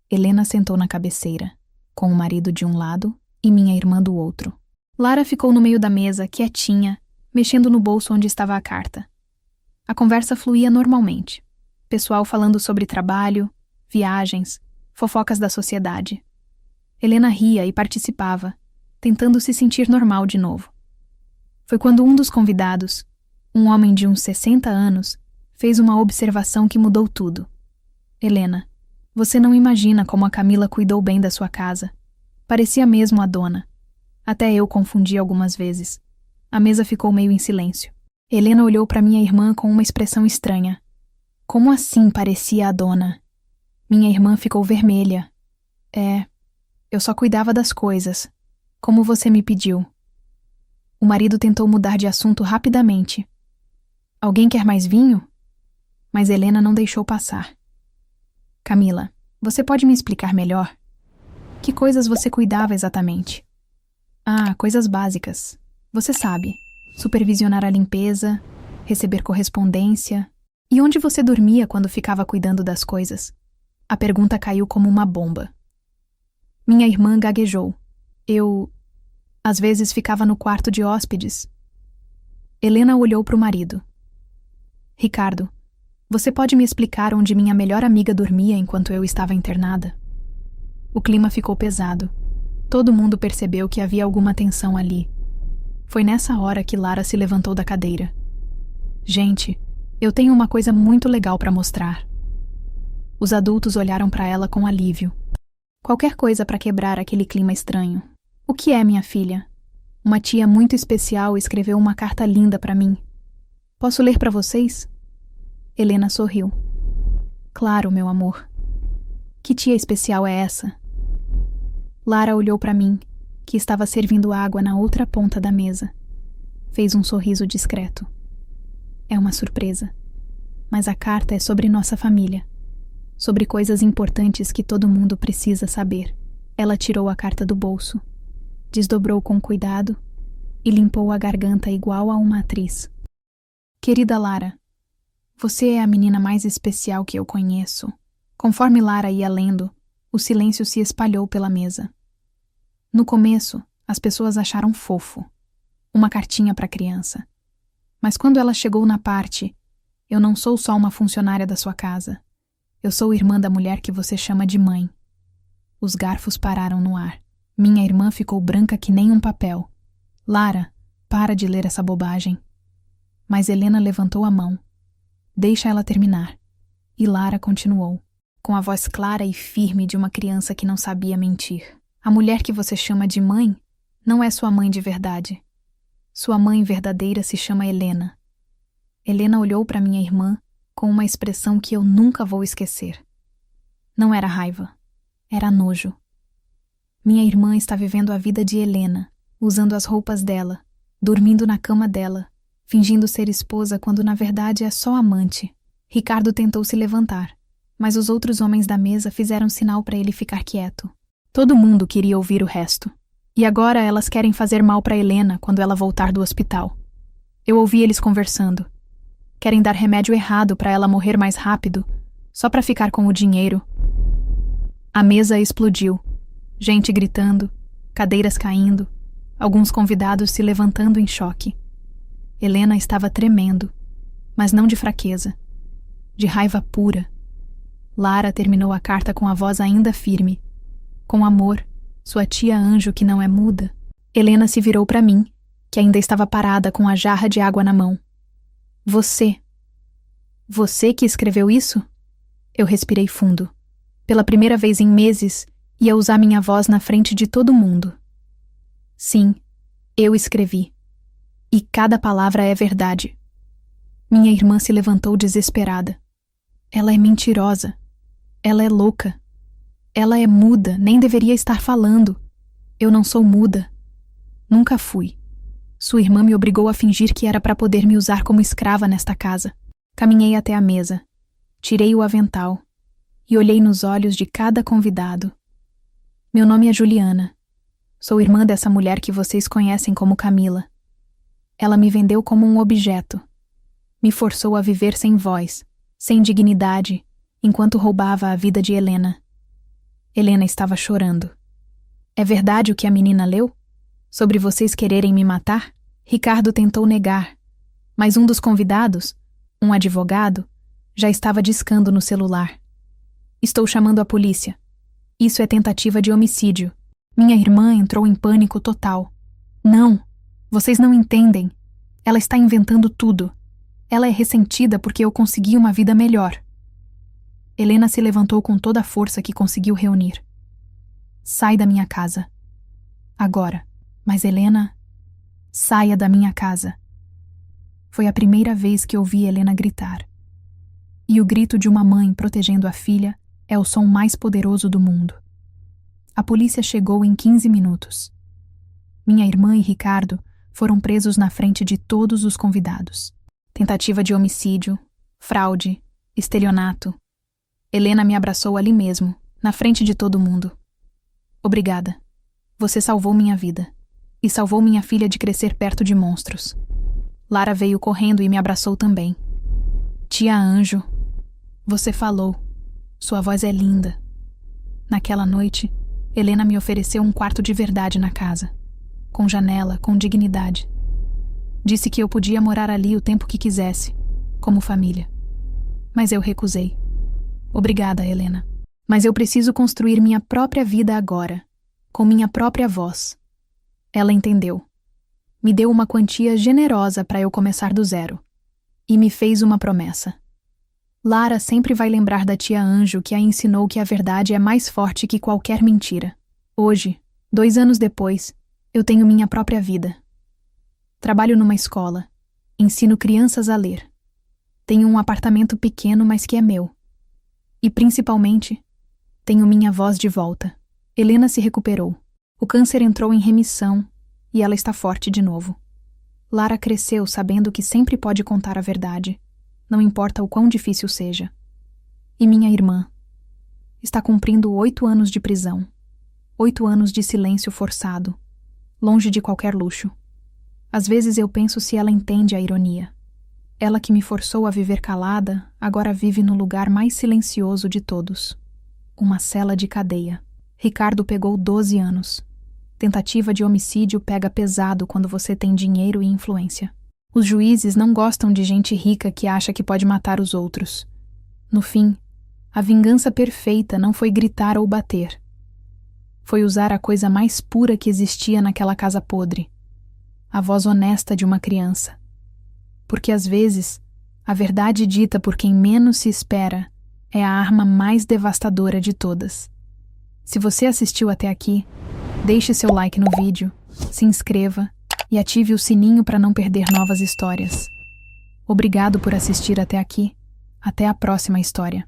A: Helena sentou na cabeceira, com o marido de um lado e minha irmã do outro. Lara ficou no meio da mesa, quietinha, mexendo no bolso onde estava a carta. A conversa fluía normalmente. Pessoal falando sobre trabalho, viagens, fofocas da sociedade. Helena ria e participava, tentando se sentir normal de novo. Foi quando um dos convidados, um homem de uns 60 anos, fez uma observação que mudou tudo. Helena, você não imagina como a Camila cuidou bem da sua casa. Parecia mesmo a dona. Até eu confundi algumas vezes. A mesa ficou meio em silêncio. Helena olhou para minha irmã com uma expressão estranha. Como assim parecia a dona? Minha irmã ficou vermelha. Eu só cuidava das coisas, como você me pediu. O marido tentou mudar de assunto rapidamente. Alguém quer mais vinho? Mas Helena não deixou passar. Camila, você pode me explicar melhor? Que coisas você cuidava exatamente? Coisas básicas. Você sabe, supervisionar a limpeza, receber correspondência. E onde você dormia quando ficava cuidando das coisas? A pergunta caiu como uma bomba. Minha irmã gaguejou. Às vezes, ficava no quarto de hóspedes. Helena olhou para o marido. Ricardo, você pode me explicar onde minha melhor amiga dormia enquanto eu estava internada? O clima ficou pesado. Todo mundo percebeu que havia alguma tensão ali. Foi nessa hora que Lara se levantou da cadeira. Gente, eu tenho uma coisa muito legal para mostrar. Os adultos olharam para ela com alívio. Qualquer coisa para quebrar aquele clima estranho. O que é, minha filha? Uma tia muito especial escreveu uma carta linda para mim. Posso ler para vocês? Helena sorriu. Claro, meu amor. Que tia especial é essa? Lara olhou para mim, que estava servindo água na outra ponta da mesa. Fez um sorriso discreto. É uma surpresa. Mas a carta é sobre nossa família. Sobre coisas importantes que todo mundo precisa saber. Ela tirou a carta do bolso, desdobrou com cuidado e limpou a garganta igual a uma atriz. Querida Lara, você é a menina mais especial que eu conheço. Conforme Lara ia lendo, o silêncio se espalhou pela mesa. No começo, as pessoas acharam fofo. Uma cartinha para criança. Mas quando ela chegou na parte, eu não sou só uma funcionária da sua casa. Eu sou irmã da mulher que você chama de mãe. Os garfos pararam no ar. Minha irmã ficou branca que nem um papel. Lara, para de ler essa bobagem. Mas Helena levantou a mão. Deixa ela terminar. E Lara continuou, com a voz clara e firme de uma criança que não sabia mentir. A mulher que você chama de mãe não é sua mãe de verdade. Sua mãe verdadeira se chama Helena. Helena olhou para minha irmã com uma expressão que eu nunca vou esquecer. Não era raiva, era nojo. Minha irmã está vivendo a vida de Helena, usando as roupas dela, dormindo na cama dela, fingindo ser esposa quando na verdade é só amante. Ricardo tentou se levantar, mas os outros homens da mesa fizeram sinal para ele ficar quieto. Todo mundo queria ouvir o resto. E agora elas querem fazer mal para Helena quando ela voltar do hospital. Eu ouvi eles conversando. Querem dar remédio errado para ela morrer mais rápido, só para ficar com o dinheiro. A mesa explodiu. Gente gritando, cadeiras caindo, alguns convidados se levantando em choque. Helena estava tremendo, mas não de fraqueza, de raiva pura. Lara terminou a carta com a voz ainda firme. Com amor, sua tia anjo que não é muda. Helena se virou para mim, que ainda estava parada com a jarra de água na mão. Você que escreveu isso? Eu respirei fundo. Pela primeira vez em meses, ia usar minha voz na frente de todo mundo. Sim, eu escrevi. E cada palavra é verdade. Minha irmã se levantou desesperada. Ela é mentirosa. Ela é louca. Ela é muda, nem deveria estar falando. Eu não sou muda. Nunca fui. Sua irmã me obrigou a fingir que era para poder me usar como escrava nesta casa. Caminhei até a mesa. Tirei o avental e olhei nos olhos de cada convidado. Meu nome é Juliana. Sou irmã dessa mulher que vocês conhecem como Camila. Ela me vendeu como um objeto. Me forçou a viver sem voz, sem dignidade, enquanto roubava a vida de Helena. Helena estava chorando. É verdade o que a menina leu? Sobre vocês quererem me matar? Ricardo tentou negar, mas um dos convidados, um advogado, já estava discando no celular. Estou chamando a polícia. Isso é tentativa de homicídio. Minha irmã entrou em pânico total. Não, vocês não entendem. Ela está inventando tudo. Ela é ressentida porque eu consegui uma vida melhor. Helena se levantou com toda a força que conseguiu reunir. Sai da minha casa. Agora. Mas Helena, saia da minha casa. Foi a primeira vez que ouvi Helena gritar. E o grito de uma mãe protegendo a filha é o som mais poderoso do mundo. A polícia chegou em 15 minutos. Minha irmã e Ricardo foram presos na frente de todos os convidados. Tentativa de homicídio, fraude, estelionato. Helena me abraçou ali mesmo, na frente de todo mundo. Obrigada. Você salvou minha vida. E salvou minha filha de crescer perto de monstros. Lara veio correndo e me abraçou também. Tia Anjo, você falou. Sua voz é linda. Naquela noite, Helena me ofereceu um quarto de verdade na casa. Com janela, com dignidade. Disse que eu podia morar ali o tempo que quisesse, como família. Mas eu recusei. Obrigada, Helena. Mas eu preciso construir minha própria vida agora, com minha própria voz. Ela entendeu. Me deu uma quantia generosa para eu começar do zero. E me fez uma promessa. Lara sempre vai lembrar da tia Anjo que a ensinou que a verdade é mais forte que qualquer mentira. Hoje, 2 anos depois, eu tenho minha própria vida. Trabalho numa escola. Ensino crianças a ler. Tenho um apartamento pequeno, mas que é meu. E, principalmente, tenho minha voz de volta. Helena se recuperou. O câncer entrou em remissão e ela está forte de novo. Lara cresceu sabendo que sempre pode contar a verdade, não importa o quão difícil seja. E minha irmã está cumprindo 8 anos de prisão. 8 anos de silêncio forçado, longe de qualquer luxo. Às vezes eu penso se ela entende a ironia. Ela que me forçou a viver calada, agora vive no lugar mais silencioso de todos. Uma cela de cadeia. Ricardo pegou 12 anos. Tentativa de homicídio pega pesado quando você tem dinheiro e influência. Os juízes não gostam de gente rica que acha que pode matar os outros. No fim, a vingança perfeita não foi gritar ou bater. Foi usar a coisa mais pura que existia naquela casa podre. A voz honesta de uma criança. Porque às vezes, a verdade dita por quem menos se espera é a arma mais devastadora de todas. Se você assistiu até aqui, deixe seu like no vídeo, se inscreva e ative o sininho para não perder novas histórias. Obrigado por assistir até aqui. Até a próxima história.